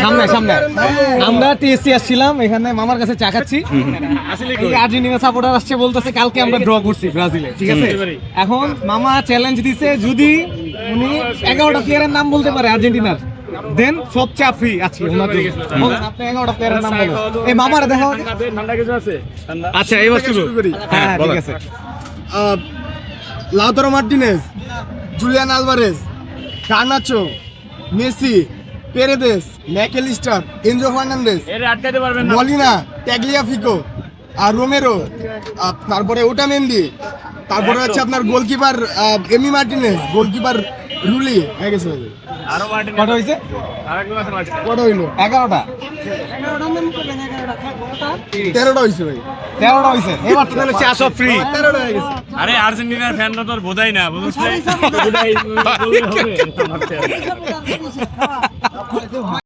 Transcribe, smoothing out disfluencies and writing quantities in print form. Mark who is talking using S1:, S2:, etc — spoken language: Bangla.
S1: সামনে সামনে আমরা টিএসসি আসছিলাম, এখানে মামার কাছে চা খাচ্ছি। আর্জেন্টিনা সাপোর্টার আসছে, বলতেছে কালকে আমরা ড্র করছি ব্রাজিলে, ঠিক আছে? এখন মামা চ্যালেঞ্জ দিছে, যদি উনি 11টা প্লেয়ারের নাম বলতে পারে আর্জেন্টিনার, দেন সব চা ফ্রি আজকে ওনার জন্য। বলেন আপনি 11টা প্লেয়ারের নাম বলেন। এই মামার দেখো। আচ্ছা এবার শুরু করি। হ্যাঁ ঠিক আছে।
S2: Lautaro Martinez, Julian Alvarez, Garnacho, Messi, Paredes, Mac Allister, Enzo Fernandez, Molina, Tagliafico, আর রোমেরো, তারপরে ওটামেন্ডি, তারপরে হচ্ছে আপনার গোলকিপার এমি মার্টিনেজ, গোলকিপার রুলি হয়ে গেছে।
S1: কত হয়েছে?
S2: কত হইলো?
S1: 11টা।
S2: 13টা হয়েছে ভাই।
S1: 13টা হয়েছে। এবার তাহলে চা সব ফ্রি।
S2: 13টা হয়ে গেছে।
S3: আরে আর্জেন্টিনার ফ্যানরা তো আর বোঝাই না, বুঝছিস?